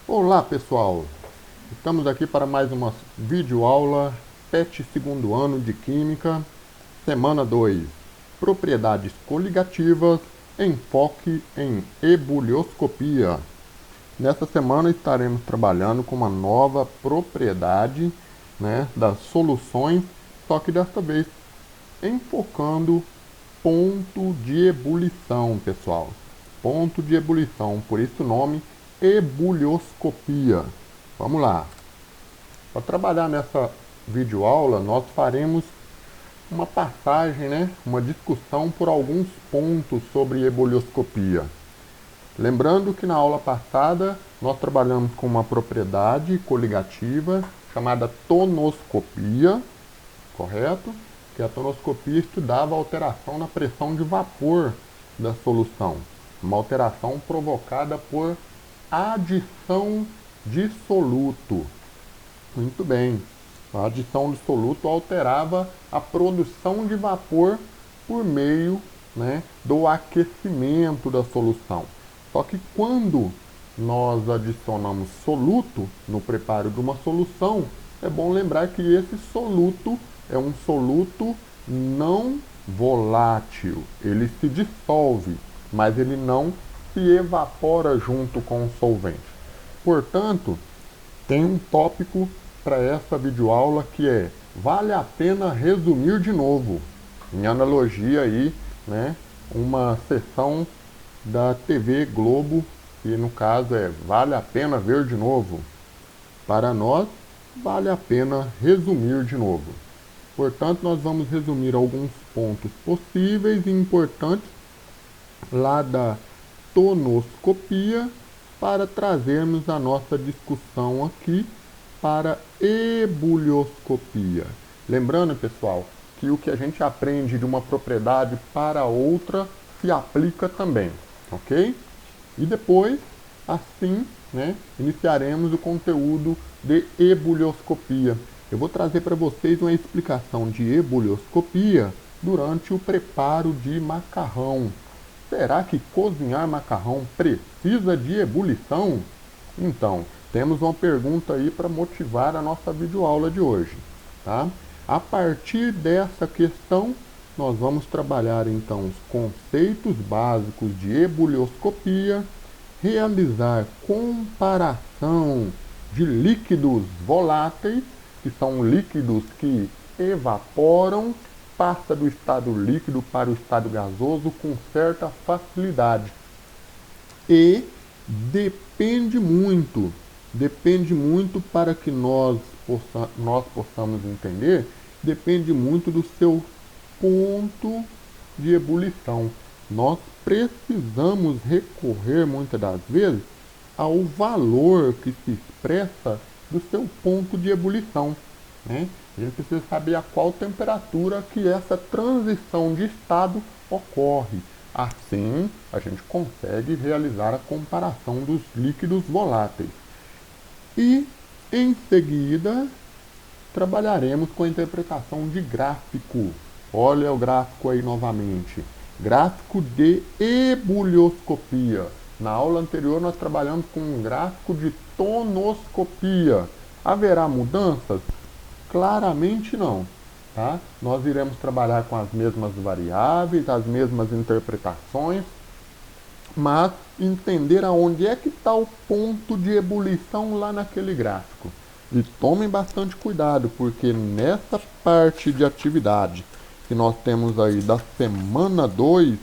Olá pessoal, estamos aqui para mais uma videoaula PET segundo ano de Química, semana 2, propriedades coligativas, enfoque em ebulioscopia. Nessa semana estaremos trabalhando com uma nova propriedade, das soluções, só que desta vez enfocando ponto de ebulição, pessoal. Ponto de ebulição, por isso o nome ebulioscopia. Vamos lá. Para trabalhar nessa videoaula, nós faremos uma passagem, uma discussão por alguns pontos sobre ebulioscopia. Lembrando que na aula passada nós trabalhamos com uma propriedade coligativa chamada tonoscopia, correto? Que a tonoscopia estudava a alteração na pressão de vapor da solução, uma alteração provocada por adição de soluto. Muito bem, a adição de soluto alterava a produção de vapor por meio do aquecimento da solução. Só que quando nós adicionamos soluto no preparo de uma solução, é bom lembrar que esse soluto é um soluto não volátil. Ele se dissolve, mas ele não se evapora junto com o solvente. Portanto, tem um tópico para essa videoaula que é: vale a pena resumir de novo. Em analogia aí, uma sessão da TV Globo, que no caso é vale a pena ver de novo. Para nós, vale a pena resumir de novo. Portanto, nós vamos resumir alguns pontos possíveis e importantes lá da tonoscopia para trazermos a nossa discussão aqui para ebulioscopia. Lembrando, pessoal, que o que a gente aprende de uma propriedade para outra se aplica também, ok? E depois, assim, iniciaremos o conteúdo de ebulioscopia. Eu vou trazer para vocês uma explicação de ebulioscopia durante o preparo de macarrão. Será que cozinhar macarrão precisa de ebulição? Então, temos uma pergunta aí para motivar a nossa videoaula de hoje, tá? A partir dessa questão, nós vamos trabalhar então os conceitos básicos de ebulioscopia, realizar comparação de líquidos voláteis, que são líquidos que evaporam, passa do estado líquido para o estado gasoso com certa facilidade. E depende muito para que nós possamos entender, depende muito do seu ponto de ebulição. Nós precisamos recorrer muitas das vezes ao valor que se expressa do seu ponto de ebulição. A gente precisa saber a qual temperatura que essa transição de estado ocorre. Assim, a gente consegue realizar a comparação dos líquidos voláteis. E, em seguida, trabalharemos com a interpretação de gráfico. Olha o gráfico aí novamente. Gráfico de ebulioscopia. Na aula anterior, nós trabalhamos com um gráfico de tonoscopia. Haverá mudanças? Claramente não. Tá? Nós iremos trabalhar com as mesmas variáveis, as mesmas interpretações, mas entender aonde é que está o ponto de ebulição lá naquele gráfico. E tomem bastante cuidado, porque nessa parte de atividade que nós temos aí da semana 2,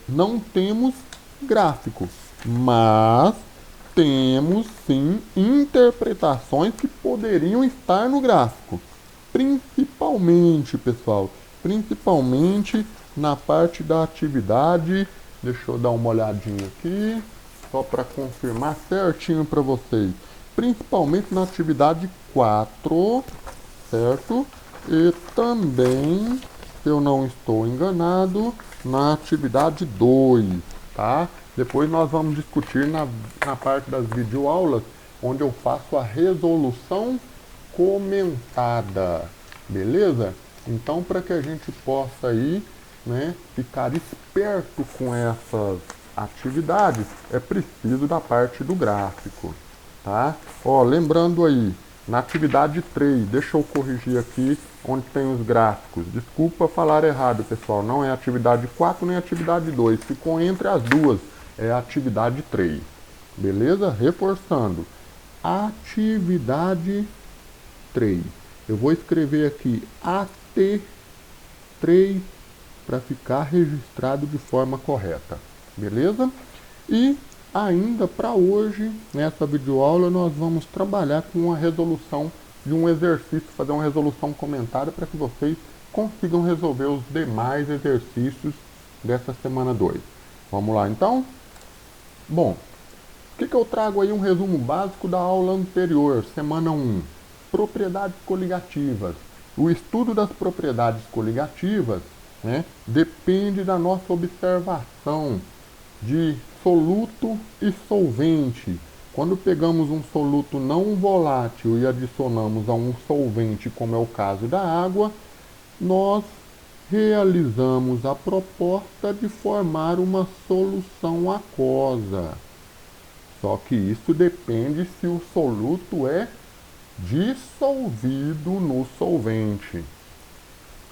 não temos gráfico, mas temos sim interpretações que poderiam estar no gráfico. Principalmente, pessoal, principalmente na parte da atividade. Deixa eu dar uma olhadinha aqui, só para confirmar certinho para vocês. Principalmente na atividade 4, certo? E também, se eu não estou enganado, na atividade 2, tá? Depois nós vamos discutir na parte das videoaulas, onde eu faço a resolução comentada, beleza? Então, para que a gente possa aí, ficar esperto com essas atividades, é preciso da parte do gráfico. tá? Ó, lembrando aí, na atividade 3, deixa eu corrigir aqui onde tem os gráficos. Desculpa falar errado, pessoal, não é atividade 4 nem atividade 2, ficou entre as duas, é a atividade 3. Beleza? Reforçando. Atividade 3. Eu vou escrever aqui AT3 para ficar registrado de forma correta. Beleza? E ainda para hoje, nessa videoaula, nós vamos trabalhar com a resolução de um exercício, fazer uma resolução comentada para que vocês consigam resolver os demais exercícios dessa semana 2. Vamos lá então? Bom, o que eu trago aí um resumo básico da aula anterior, semana 1. Propriedades coligativas. O estudo das propriedades coligativas, né, depende da nossa observação de soluto e solvente. Quando pegamos um soluto não volátil e adicionamos a um solvente, como é o caso da água, nós realizamos a proposta de formar uma solução aquosa. Só que isso depende se o soluto é dissolvido no solvente.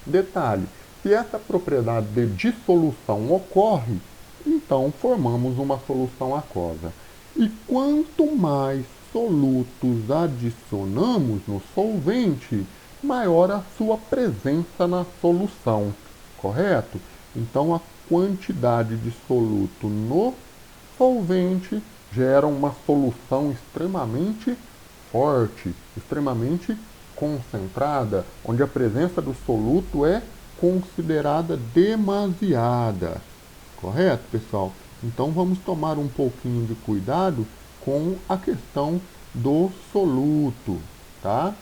Detalhe, se essa propriedade de dissolução ocorre, então formamos uma solução aquosa. E quanto mais solutos adicionamos no solvente, maior a sua presença na solução, correto? Então a quantidade de soluto no solvente gera uma solução extremamente forte, extremamente concentrada, onde a presença do soluto é considerada demasiada. Correto, pessoal? Então vamos tomar um pouquinho de cuidado com a questão do soluto, tá?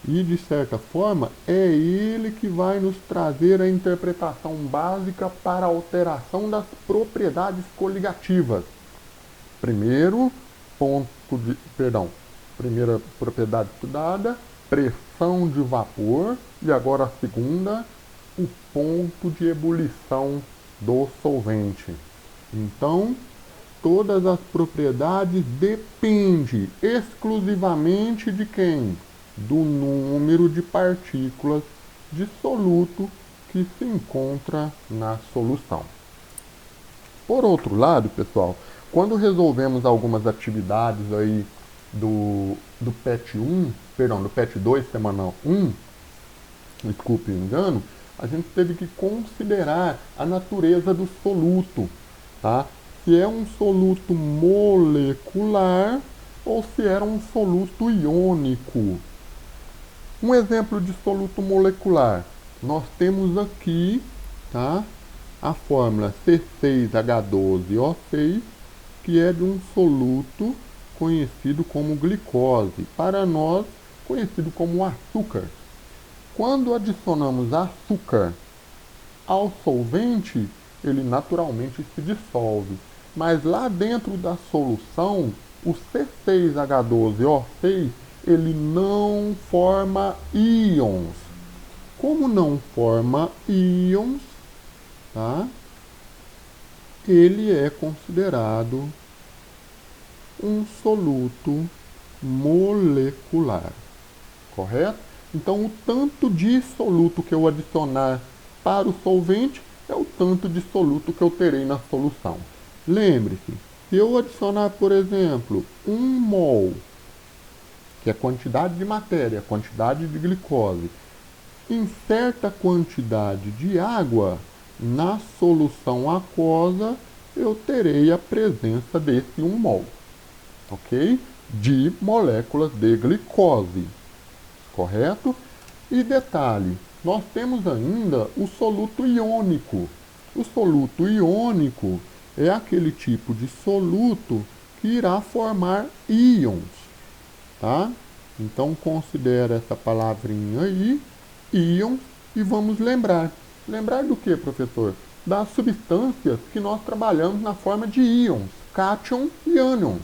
E de certa forma é ele que vai nos trazer a interpretação básica para a alteração das propriedades coligativas. Primeira propriedade estudada, pressão de vapor, e agora a segunda, o ponto de ebulição do solvente. Então, todas as propriedades dependem exclusivamente de quem? Do número de partículas de soluto que se encontra na solução. Por outro lado, pessoal, quando resolvemos algumas atividades aí do PET 1, do PET 2, semana 1, desculpe o engano, a gente teve que considerar a natureza do soluto, tá? Se é um soluto molecular ou se era um soluto iônico. Um exemplo de soluto molecular, nós temos aqui, tá, a fórmula C6H12O6, que é de um soluto conhecido como glicose, para nós conhecido como açúcar. Quando adicionamos açúcar ao solvente, ele naturalmente se dissolve. Mas lá dentro da solução, o C6H12O6, ele não forma íons. Como não forma íons, tá? Ele é considerado um soluto molecular, correto? Então, o tanto de soluto que eu adicionar para o solvente é o tanto de soluto que eu terei na solução. Lembre-se, se eu adicionar, por exemplo, 1 mol, que é a quantidade de matéria, a quantidade de glicose, em certa quantidade de água, na solução aquosa, eu terei a presença desse 1 mol, ok? De moléculas de glicose, correto? E detalhe, nós temos ainda o soluto iônico. O soluto iônico é aquele tipo de soluto que irá formar íons, tá? Então considera essa palavrinha aí, íons, e vamos lembrar. Lembrar do que, professor? Das substâncias que nós trabalhamos na forma de íons, cátions e ânions.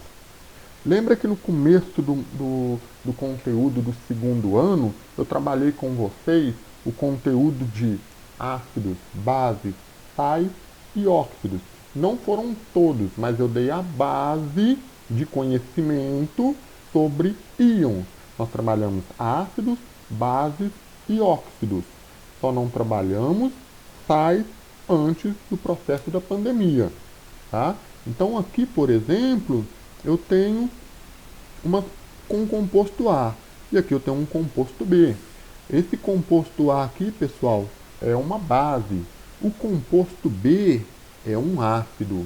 Lembra que no começo do conteúdo do segundo ano, eu trabalhei com vocês o conteúdo de ácidos, bases, sais e óxidos. Não foram todos, mas eu dei a base de conhecimento sobre íons. Nós trabalhamos ácidos, bases e óxidos. Só não trabalhamos sais antes do processo da pandemia. Tá? Então aqui, por exemplo, eu tenho um composto A e aqui eu tenho um composto B. Esse composto A aqui, pessoal, é uma base. O composto B é um ácido.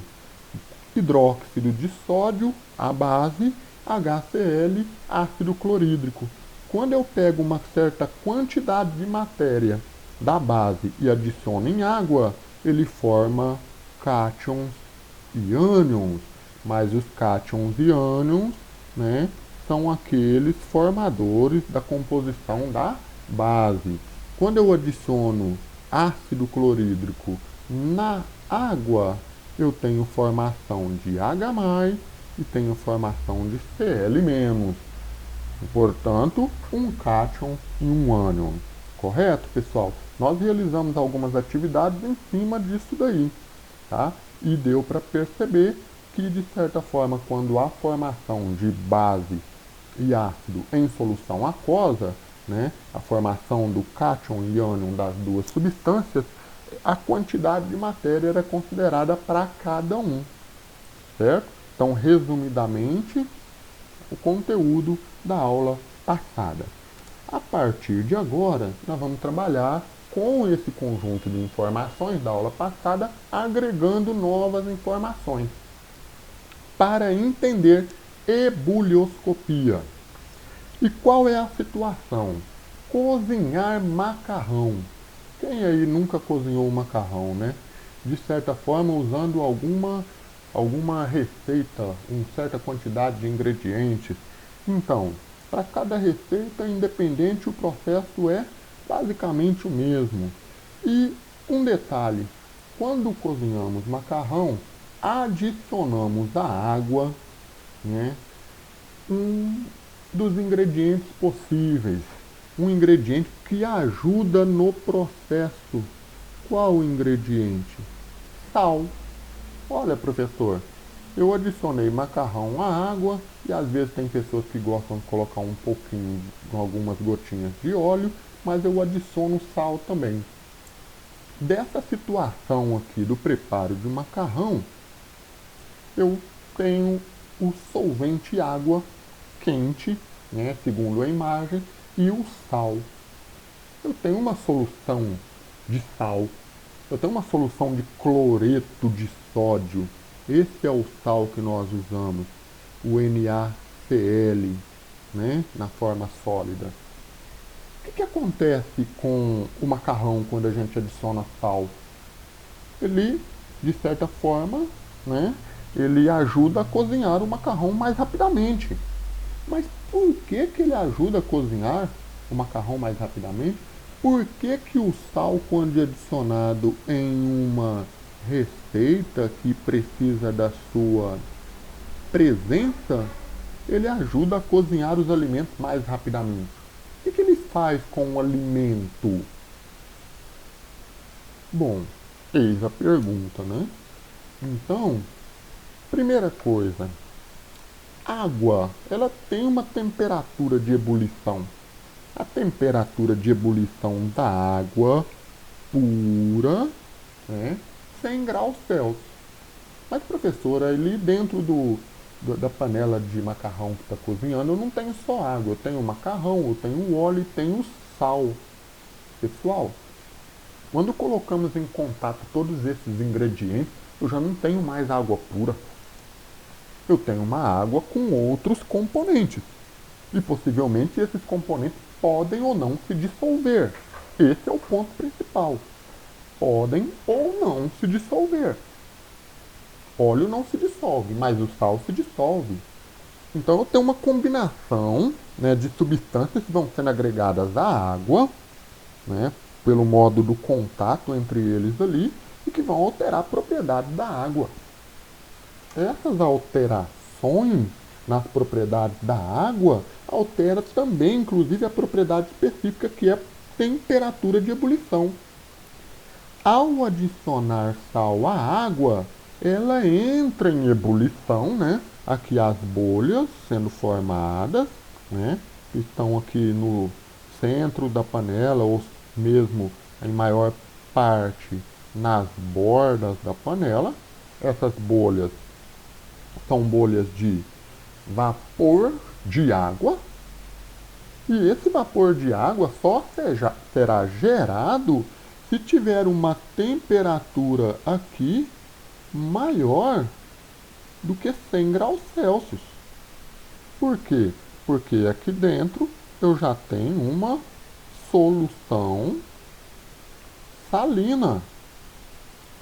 Hidróxido de sódio, a base, HCl, ácido clorídrico. Quando eu pego uma certa quantidade de matéria da base e adiciono em água, ele forma cátions e ânions. Mas os cátions e ânions, né, são aqueles formadores da composição da base. Quando eu adiciono ácido clorídrico na água, eu tenho formação de H+, e tenho formação de Cl-. Portanto, um cátion e um ânion. Correto, pessoal? Nós realizamos algumas atividades em cima disso daí, tá? E deu para perceber que, de certa forma, quando há formação de base e ácido em solução aquosa, né, a formação do cátion e ânion das duas substâncias, a quantidade de matéria era considerada para cada um, certo? Então, resumidamente, o conteúdo da aula passada. A partir de agora, nós vamos trabalhar com esse conjunto de informações da aula passada, agregando novas informações para entender ebulioscopia. E qual é a situação? Cozinhar macarrão. Quem aí nunca cozinhou macarrão, né? De certa forma, usando alguma receita, uma certa quantidade de ingredientes. Então, para cada receita independente, o processo é basicamente o mesmo. E um detalhe, quando cozinhamos macarrão, adicionamos à água, né, um dos ingredientes possíveis, um ingrediente que ajuda no processo. Qual o ingrediente? Sal. Olha, professor, eu adicionei macarrão à água e às vezes tem pessoas que gostam de colocar um pouquinho, algumas gotinhas de óleo, mas eu adiciono sal também. Dessa situação aqui do preparo de macarrão, eu tenho o solvente água quente, né, segundo a imagem, e o sal. Eu tenho uma solução de sal, eu tenho uma solução de cloreto de sódio. Esse é o sal que nós usamos, o NaCl, né, na forma sólida. O que acontece com o macarrão quando a gente adiciona sal? Ele, de certa forma, né, ele ajuda a cozinhar o macarrão mais rapidamente. Mas por que ele ajuda a cozinhar o macarrão mais rapidamente? Por que o sal, quando adicionado em uma receita que precisa da sua presença, ele ajuda a cozinhar os alimentos mais rapidamente? O que ele faz com o alimento? Bom, eis a pergunta, né? Então, primeira coisa, água, ela tem uma temperatura de ebulição. A temperatura de ebulição da água pura é 100 graus Celsius. Mas, professora, ali dentro da panela de macarrão que está cozinhando, eu não tenho só água. Eu tenho macarrão, eu tenho óleo e tenho sal. Pessoal, quando colocamos em contato todos esses ingredientes, eu já não tenho mais água pura. Eu tenho uma água com outros componentes. E possivelmente esses componentes podem ou não se dissolver. Esse é o ponto principal. Podem ou não se dissolver. Óleo não se dissolve, mas o sal se dissolve. Então eu tenho uma combinação, né, de substâncias que vão sendo agregadas à água, né, pelo modo do contato entre eles ali, e que vão alterar a propriedade da água. Essas alterações nas propriedades da água altera também, inclusive, a propriedade específica, que é a temperatura de ebulição. Ao adicionar sal à água, ela entra em ebulição, né? aqui as bolhas sendo formadas, né? Estão aqui no centro da panela ou mesmo em maior parte nas bordas da panela. Essas bolhas são bolhas de vapor de água. E esse vapor de água só será gerado se tiver uma temperatura aqui maior do que 100 graus Celsius. Por quê? Porque aqui dentro eu já tenho uma solução salina.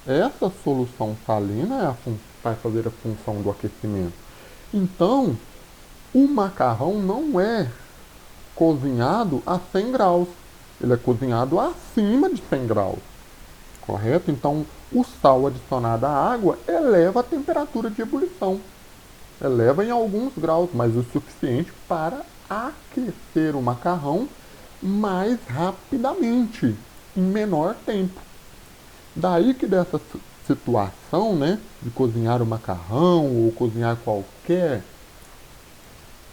Essa solução salina vai fazer a função do aquecimento. Então, o macarrão não é cozinhado a 100 graus. Ele é cozinhado acima de 100 graus. Correto? Então, o sal adicionado à água eleva a temperatura de ebulição. Eleva em alguns graus, mas o suficiente para aquecer o macarrão mais rapidamente, em menor tempo. Daí que dessa situação, né, de cozinhar o macarrão ou cozinhar qualquer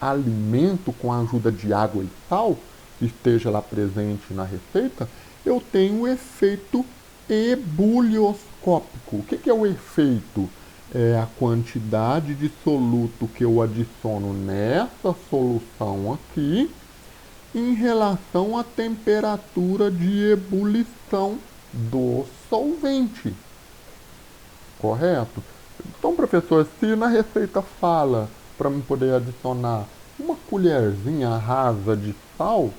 alimento com a ajuda de água e sal, que esteja lá presente na receita, eu tenho o efeito ebulioscópico. O que é o efeito? É a quantidade de soluto que eu adiciono nessa solução aqui em relação à temperatura de ebulição do solvente. Correto? Então, professor, se na receita fala para eu poder adicionar uma colherzinha rasa de sal,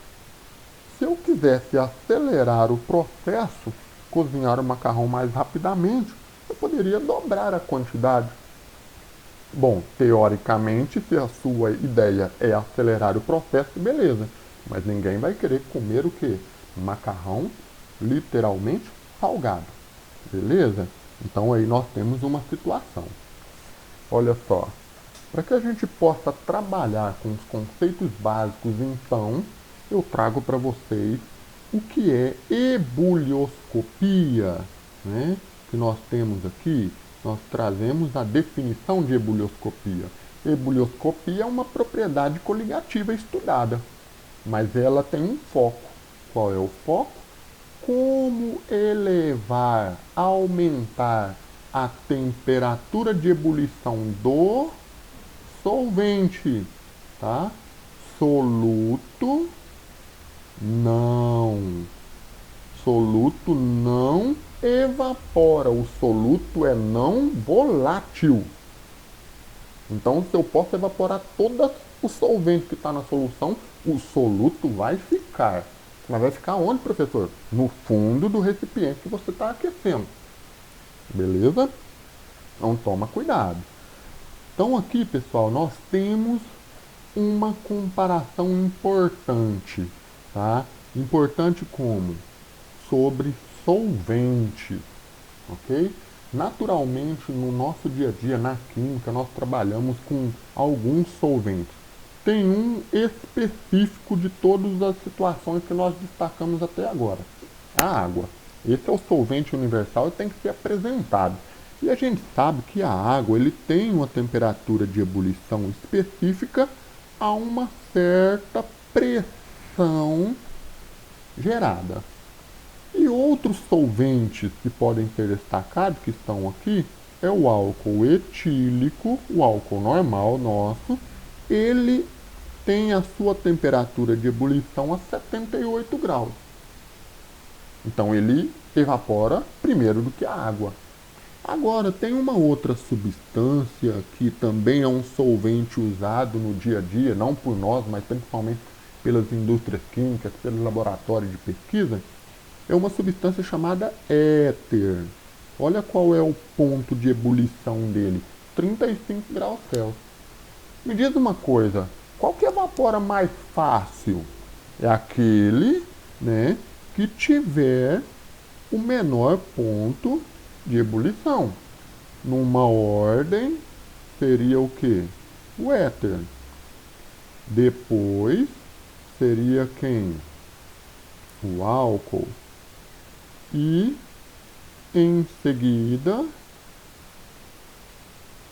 se eu quisesse acelerar o processo, cozinhar o macarrão mais rapidamente, eu poderia dobrar a quantidade. Bom, teoricamente, se a sua ideia é acelerar o processo, beleza. Mas ninguém vai querer comer o quê? Macarrão literalmente salgado. Beleza? Então aí nós temos uma situação. Olha só. Para que a gente possa trabalhar com os conceitos básicos, então, eu trago para vocês o que é ebulioscopia, né? Que nós temos aqui, nós trazemos a definição de ebulioscopia. Ebulioscopia é uma propriedade coligativa estudada, mas ela tem um foco. Qual é o foco? Como elevar, aumentar a temperatura de ebulição do solvente, tá? Soluto não evapora. O soluto é não volátil. Então, se eu posso evaporar todo o solvente que está na solução, o soluto vai ficar. Mas vai ficar onde, professor? No fundo do recipiente que você está aquecendo. Beleza? Então, toma cuidado. Então aqui, pessoal, nós temos uma comparação importante, tá? Importante como? Sobre solventes, ok? Naturalmente, no nosso dia a dia, na química, nós trabalhamos com alguns solventes. Tem um específico de todas as situações que nós destacamos até agora. A água. Esse é o solvente universal e tem que ser apresentado. E a gente sabe que a água ele tem uma temperatura de ebulição específica a uma certa pressão gerada. E outros solventes que podem ser destacados, que estão aqui, é o álcool etílico, o álcool normal nosso. Ele tem a sua temperatura de ebulição a 78 graus. Então ele evapora primeiro do que a água. Agora, tem uma outra substância que também é um solvente usado no dia a dia, não por nós, mas principalmente pelas indústrias químicas, pelos laboratórios de pesquisa, é uma substância chamada éter. Olha qual é o ponto de ebulição dele, 35 graus Celsius. Me diz uma coisa, qual que evapora mais fácil? É aquele, né, que tiver o menor ponto de ebulição. Numa ordem, seria o que? O éter. Depois, seria quem? O álcool. E, em seguida,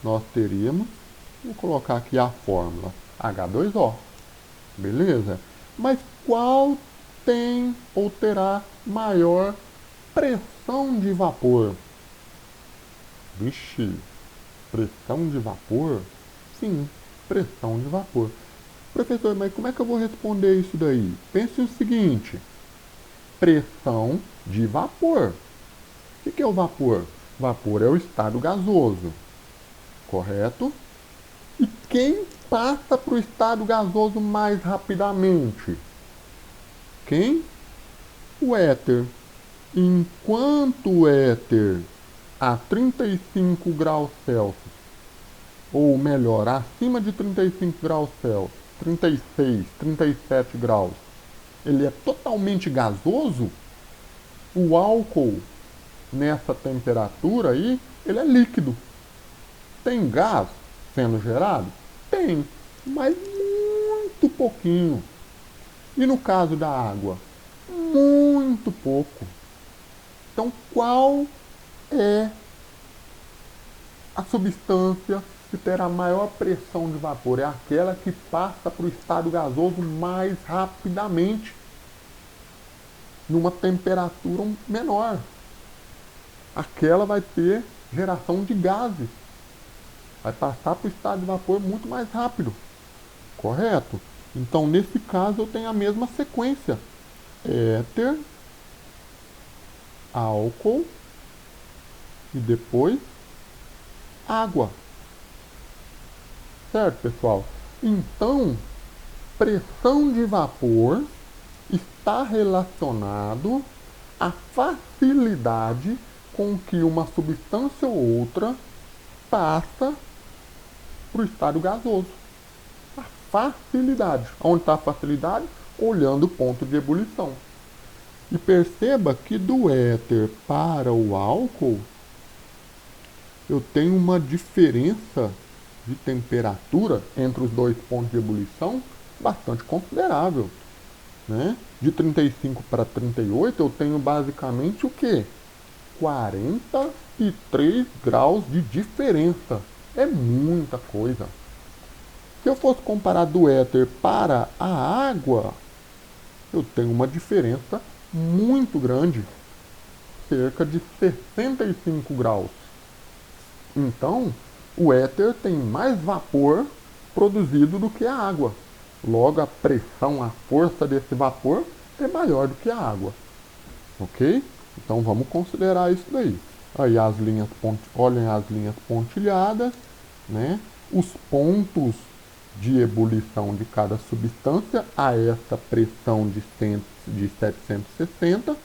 nós teríamos Vou colocar aqui a fórmula H2O. Beleza? Mas qual tem ou terá maior pressão de vapor? Vixe, pressão de vapor? Sim, pressão de vapor. Professor, mas como é que eu vou responder isso daí? Pense o seguinte: pressão de vapor. O que é o vapor? Vapor é o estado gasoso, correto? E quem passa para o estado gasoso mais rapidamente? Quem? O éter. Enquanto o éter a 35 graus Celsius, ou melhor, acima de 35 graus Celsius, 36, 37 graus, ele é totalmente gasoso, o álcool nessa temperatura aí, ele é líquido. Tem gás sendo gerado? Tem, mas muito pouquinho. E no caso da água? Muito pouco. Então, qual é a substância que terá maior pressão de vapor? É aquela que passa para o estado gasoso mais rapidamente, numa temperatura menor. Aquela vai ter geração de gases. Vai passar para o estado de vapor muito mais rápido. Correto? Então, nesse caso, eu tenho a mesma sequência. Éter, álcool e depois água. Certo, pessoal? Então, pressão de vapor está relacionado à facilidade com que uma substância ou outra passa para o estado gasoso. A facilidade. Onde está a facilidade? Olhando o ponto de ebulição. E perceba que do éter para o álcool, eu tenho uma diferença de temperatura entre os dois pontos de ebulição bastante considerável. Né? De 35 para 38, eu tenho basicamente o quê? 43 graus de diferença. É muita coisa. Se eu fosse comparar do éter para a água, eu tenho uma diferença muito grande, cerca de 65 graus. Então, o éter tem mais vapor produzido do que a água. Logo, a pressão, a força desse vapor é maior do que a água. Ok? Então, vamos considerar isso daí. Aí, olhem as linhas pontilhadas, né? Os pontos de ebulição de cada substância a essa pressão de 760,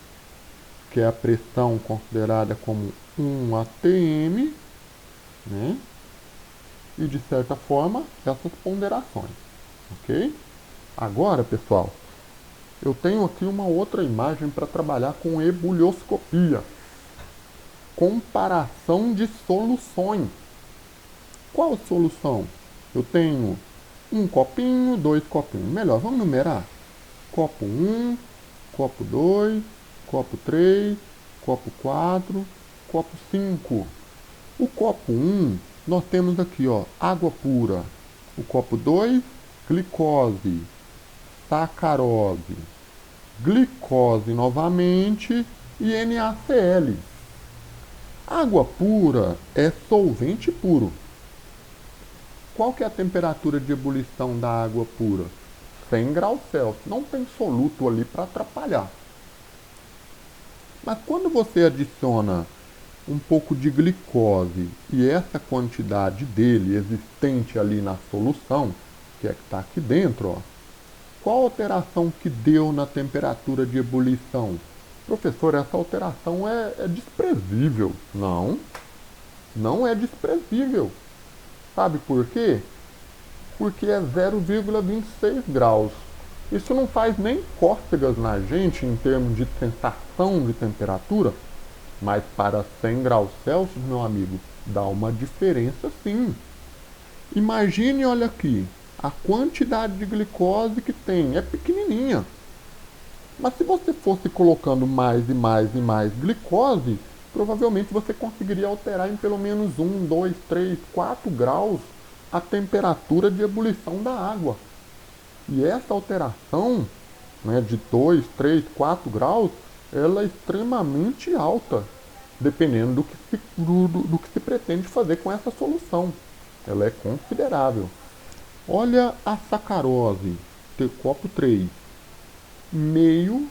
que é a pressão considerada como 1 atm, né? E de certa forma, essas ponderações, ok? Agora, pessoal, eu tenho aqui uma outra imagem para trabalhar com ebulioscopia. Comparação de soluções. Qual solução? Eu tenho um copinho, dois copinhos. Melhor, vamos numerar. Copo 1, copo 2, copo 3, copo 4, copo 5. O copo 1, nós temos aqui, ó, água pura. O copo 2, glicose, sacarose, glicose novamente e NaCl. Água pura é solvente puro. Qual que é a temperatura de ebulição da água pura? 100 graus Celsius. Não tem soluto ali para atrapalhar. Mas quando você adiciona um pouco de glicose e essa quantidade dele existente ali na solução, que é que está aqui dentro, ó, qual a alteração que deu na temperatura de ebulição? Professor, essa alteração é desprezível. Não, não é desprezível. Sabe por quê? Porque é 0,26 graus. Isso não faz nem cócegas na gente em termos de sensação de temperatura, mas para 100 graus Celsius, meu amigo, dá uma diferença sim. Imagine, olha aqui, a quantidade de glicose que tem é pequenininha. Mas se você fosse colocando mais e mais e mais glicose, provavelmente você conseguiria alterar em pelo menos 1, 2, 3, 4 graus a temperatura de ebulição da água. E essa alteração, né, de 2, 3, 4 graus, ela é extremamente alta, dependendo do que se pretende fazer com essa solução. Ela é considerável. Olha a sacarose, copo 3, meio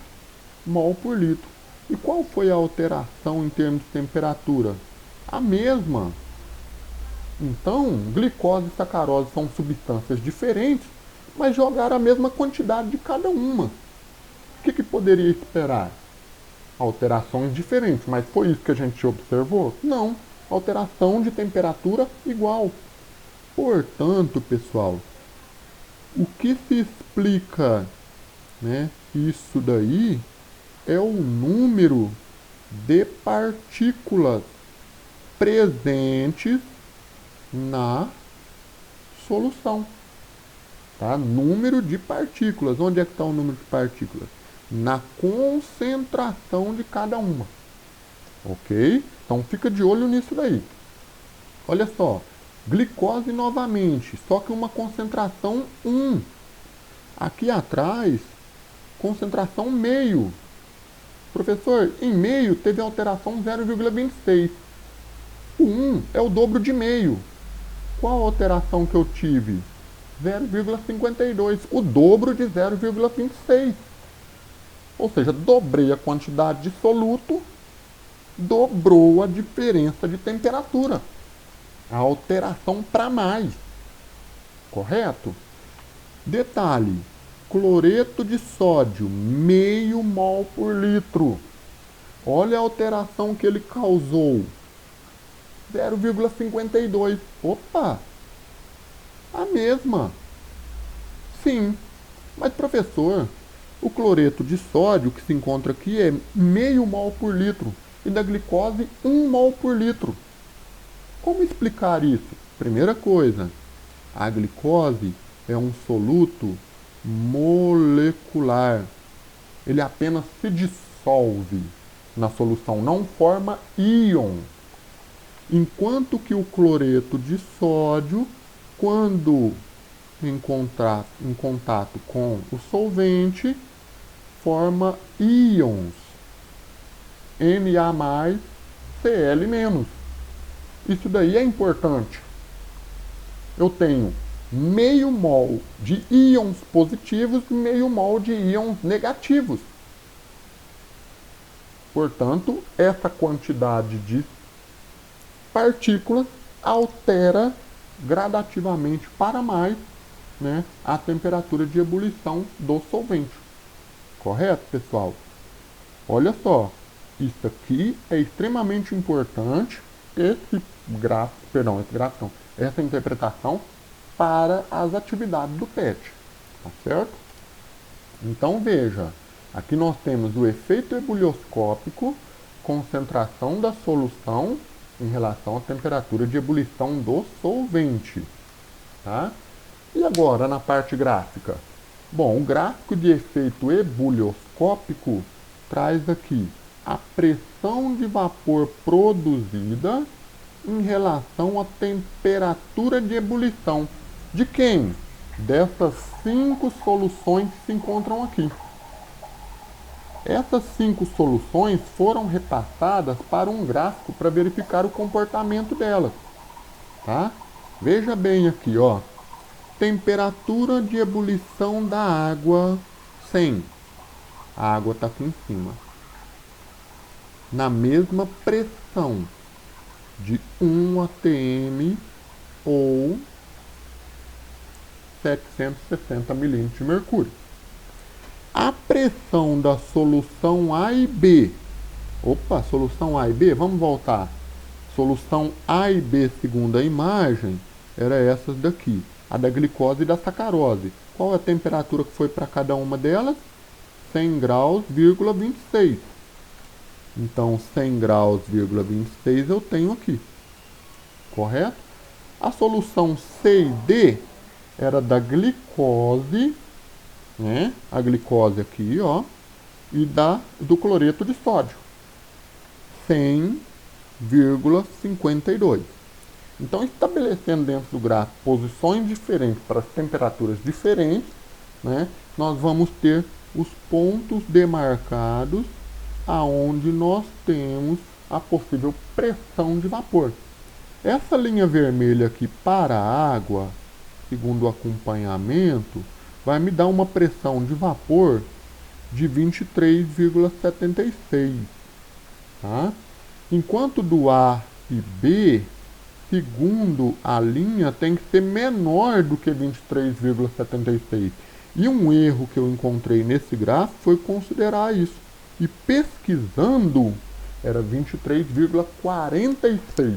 mol por litro. E qual foi a alteração em termos de temperatura? A mesma. Então, glicose e sacarose são substâncias diferentes, mas jogaram a mesma quantidade de cada uma. O que poderia esperar? Alterações diferentes, mas foi isso que a gente observou? Não, alteração de temperatura igual. Portanto, pessoal, o que se explica, né, isso daí é o número de partículas presentes na solução. Tá? Número de partículas. Onde é que está o número de partículas? Na concentração de cada uma. Ok? Então fica de olho nisso daí. Olha só. Glicose novamente, só que uma concentração 1. Aqui atrás, concentração meio. Professor, em meio teve alteração 0,26. O 1 é o dobro de meio. Qual a alteração que eu tive? 0,52, o dobro de 0,26. Ou seja, dobrei a quantidade de soluto, dobrou a diferença de temperatura. A alteração para mais. Correto? Detalhe, cloreto de sódio, meio mol por litro. Olha a alteração que ele causou. 0,52. Opa! A mesma. Sim. Mas, professor, o cloreto de sódio que se encontra aqui é meio mol por litro. E da glicose, 1 mol por litro. Como explicar isso? Primeira coisa, a glicose é um soluto molecular. Ele apenas se dissolve na solução, não forma íon. Enquanto que o cloreto de sódio, quando em contato com o solvente, forma íons Na+, Cl-. Isso daí é importante. Eu tenho meio mol de íons positivos e meio mol de íons negativos. Portanto, essa quantidade de partículas altera gradativamente para mais, né, a temperatura de ebulição do solvente. Correto, pessoal? Olha só, isso aqui é extremamente importante, essa interpretação para as atividades do PET, tá certo? Então veja, aqui nós temos o efeito ebulioscópico, concentração da solução em relação à temperatura de ebulição do solvente, tá? E agora na parte gráfica? Bom, o gráfico de efeito ebulioscópico traz aqui a pressão de vapor produzida em relação à temperatura de ebulição. De quem? Dessas 5 soluções que se encontram aqui. Essas 5 soluções foram repassadas para um gráfico para verificar o comportamento delas. Tá? Veja bem aqui, ó. Temperatura de ebulição da água 100. A água está aqui em cima. Na mesma pressão de 1 atm ou 760 milímetros de mercúrio. A pressão da solução A e B. Opa, solução A e B, vamos voltar. Solução A e B, segundo a imagem, era essas daqui. A da glicose e da sacarose. Qual é a temperatura que foi para cada uma delas? 100 graus,26. Então, 100 graus,26 eu tenho aqui. Correto? A solução C e D era da glicose, né? A glicose aqui, ó, e do cloreto de sódio. 100,52. Então, estabelecendo dentro do gráfico posições diferentes para as temperaturas diferentes, né, nós vamos ter os pontos demarcados aonde nós temos a possível pressão de vapor. Essa linha vermelha aqui para a água, segundo o acompanhamento, vai me dar uma pressão de vapor de 23,76, tá? Enquanto do A e B, segundo a linha, tem que ser menor do que 23,76. E um erro que eu encontrei nesse gráfico foi considerar isso. E pesquisando, era 23,46.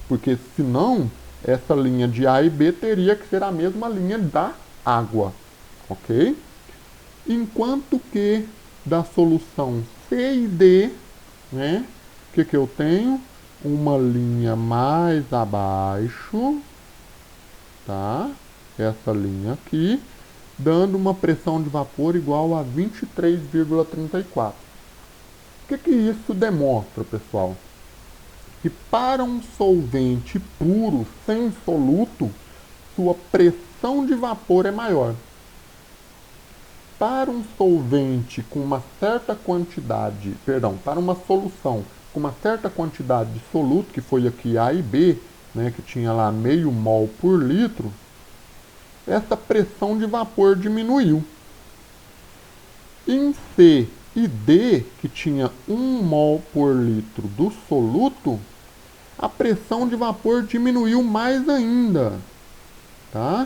Porque senão, essa linha de A e B teria que ser a mesma linha da água, ok? Enquanto que da solução C e D, né, o que eu tenho? Uma linha mais abaixo, tá? Essa linha aqui, dando uma pressão de vapor igual a 23,34. O que isso demonstra, pessoal? Que para um solvente puro, sem soluto, sua pressão de vapor é maior. Para um solvente com uma certa quantidade, para uma solução com uma certa quantidade de soluto, que foi aqui A e B, né, que tinha lá meio mol por litro, essa pressão de vapor diminuiu. Em C e D, que tinha 1 mol por litro do soluto, a pressão de vapor diminuiu mais ainda, tá?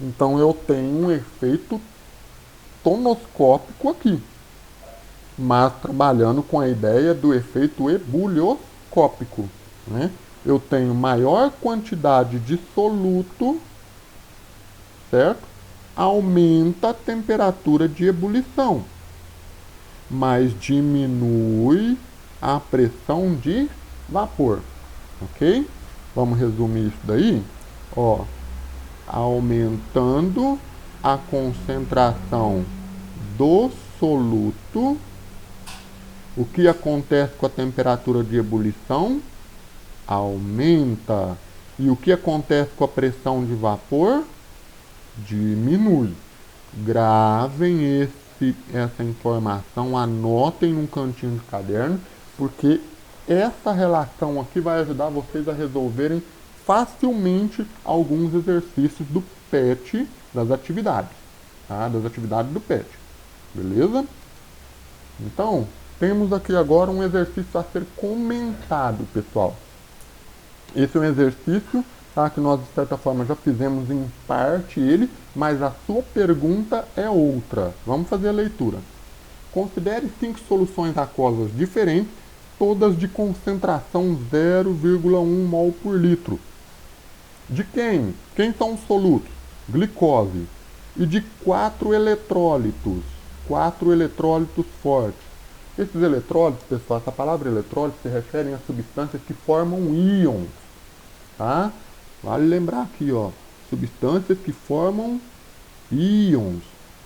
Então eu tenho um efeito tonoscópico aqui, mas trabalhando com a ideia do efeito ebulioscópico, né? Eu tenho maior quantidade de soluto, certo? Aumenta a temperatura de ebulição, mas diminui a pressão de vapor. Ok? Vamos resumir isso daí. Ó, aumentando a concentração do soluto, o que acontece com a temperatura de ebulição? Aumenta. E o que acontece com a pressão de vapor? Diminui. Gravem essa informação, anotem num cantinho de caderno, porque essa relação aqui vai ajudar vocês a resolverem facilmente alguns exercícios do PET, das atividades, tá? Das atividades do PET, beleza? Então, temos aqui agora um exercício a ser comentado, pessoal. Esse é um exercício, tá, que nós, de certa forma, já fizemos em parte ele, mas a sua pergunta é outra. Vamos fazer a leitura. Considere 5 soluções aquosas diferentes, todas de concentração 0,1 mol por litro. De quem? Quem são os solutos? Glicose. E de 4 eletrólitos. 4 eletrólitos fortes. Esses eletrólitos, pessoal, essa palavra eletrólito se refere a substâncias que formam íons. Tá? Vale lembrar aqui, ó. Substâncias que formam íons.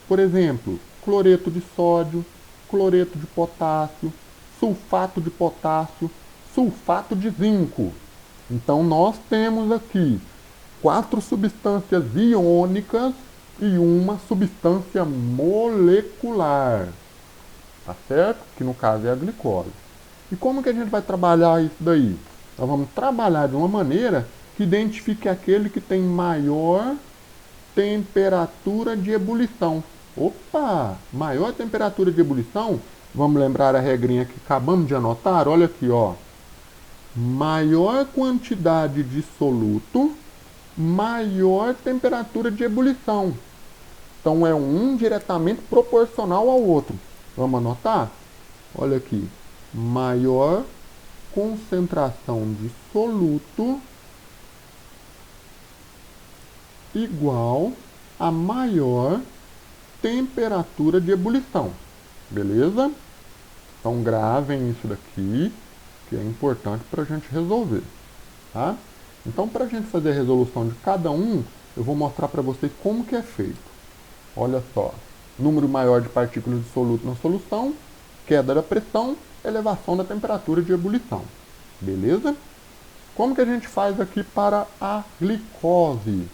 Por exemplo, cloreto de sódio, cloreto de potássio, sulfato de potássio, sulfato de zinco. Então, nós temos aqui 4 substâncias iônicas e uma substância molecular. Tá certo? Que no caso é a glicose. E como que a gente vai trabalhar isso daí? Nós vamos trabalhar de uma maneira que identifique aquele que tem maior temperatura de ebulição. Opa! Maior temperatura de ebulição? Vamos lembrar a regrinha que acabamos de anotar? Olha aqui, ó. Maior quantidade de soluto, maior temperatura de ebulição. Então é um diretamente proporcional ao outro. Vamos anotar? Olha aqui. Maior concentração de soluto igual a maior temperatura de ebulição. Beleza? Então gravem isso daqui, que é importante para a gente resolver. Tá? Então, para a gente fazer a resolução de cada um, eu vou mostrar para vocês como que é feito. Olha só. Número maior de partículas de soluto na solução, queda da pressão, elevação da temperatura de ebulição. Beleza? Como que a gente faz aqui para a glicose?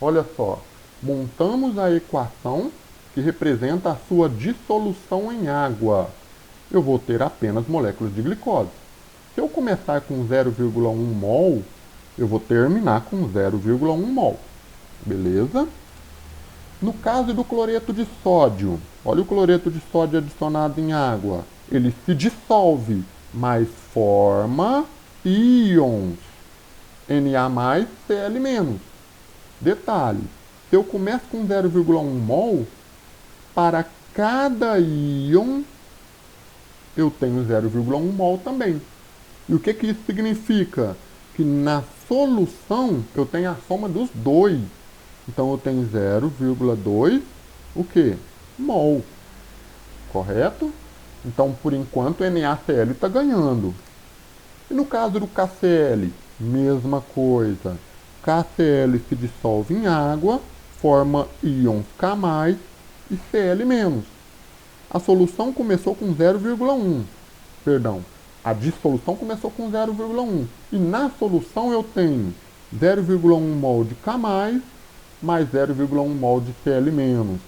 Olha só, montamos a equação que representa a sua dissolução em água. Eu vou ter apenas moléculas de glicose. Se eu começar com 0,1 mol, eu vou terminar com 0,1 mol. Beleza? No caso do cloreto de sódio, olha o cloreto de sódio adicionado em água. Ele se dissolve, mas forma íons. Na+, Cl-. Detalhe, se eu começo com 0,1 mol, para cada íon eu tenho 0,1 mol também. E o que isso significa? Que na solução eu tenho a soma dos dois. Então eu tenho 0,2 o quê? Mol. Correto? Então, por enquanto, NaCl está ganhando. E no caso do KCl, mesma coisa. KCl se dissolve em água, forma íons K+, e Cl-. A solução começou com 0,1. Perdão, a dissolução começou com 0,1. E na solução eu tenho 0,1 mol de K+, mais 0,1 mol de Cl-.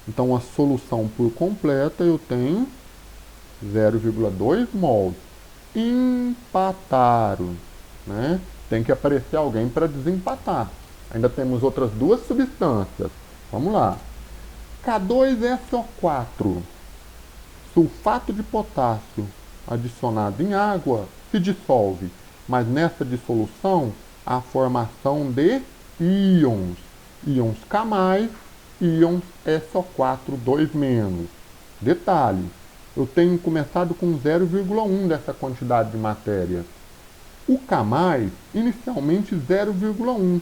Então, a solução por completa eu tenho 0,2 mol. Empataram, né? Tem que aparecer alguém para desempatar. Ainda temos outras duas substâncias. Vamos lá. K2SO4, sulfato de potássio adicionado em água, se dissolve, mas nessa dissolução há formação de íons. Íons K+, íons SO4 2-. Detalhe, eu tenho começado com 0,1 dessa quantidade de matéria. O K+, inicialmente 0,1.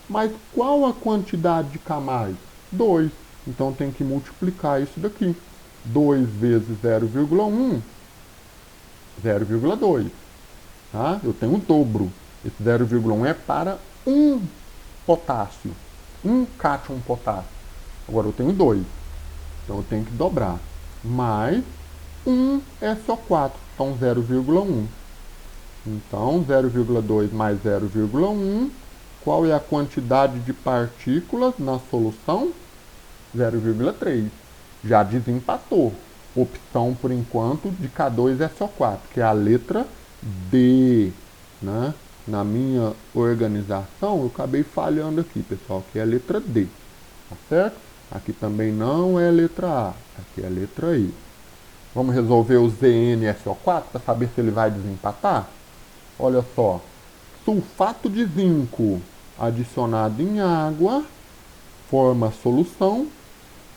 Mas qual a quantidade de K+? 2. Então tem que multiplicar isso daqui. 2 vezes 0,1, 0,2. Tá? Eu tenho o dobro. Esse 0,1 é para um potássio. Um cátion potássio. Agora eu tenho 2. Então eu tenho que dobrar. Mais 1 SO4. Então 0,1. Então 0,2 mais 0,1. Qual é a quantidade de partículas na solução? 0,3. Já desempatou. Opção, por enquanto, de K2SO4, que é a letra D. Né? Na minha organização, eu acabei falhando aqui, pessoal, que é a letra D. Tá certo? Aqui também não é a letra A. Aqui é a letra E. Vamos resolver o ZnSO4 para saber se ele vai desempatar? Olha só. Sulfato de zinco adicionado em água forma solução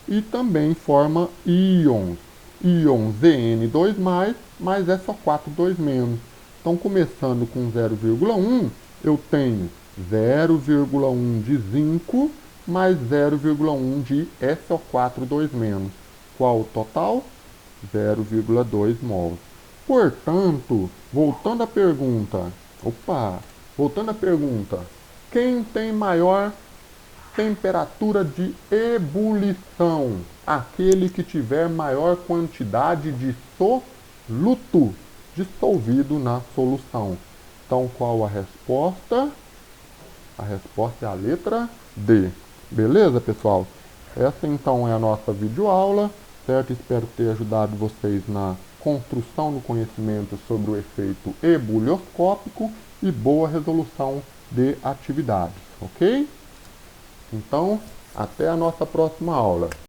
e também forma íons. Íon Zn2+, mais SO4 2-. Então, começando com 0,1, eu tenho 0,1 de zinco mais 0,1 de SO4 2-. Qual o total? 0,2 mols. Portanto, voltando à pergunta, quem tem maior temperatura de ebulição? Aquele que tiver maior quantidade de soluto dissolvido na solução. Então, qual a resposta? A resposta é a letra D. Beleza, pessoal? Essa, então, é a nossa videoaula, certo? Espero ter ajudado vocês na construção do conhecimento sobre o efeito ebulioscópico e boa resolução de atividades, ok? Então, até a nossa próxima aula.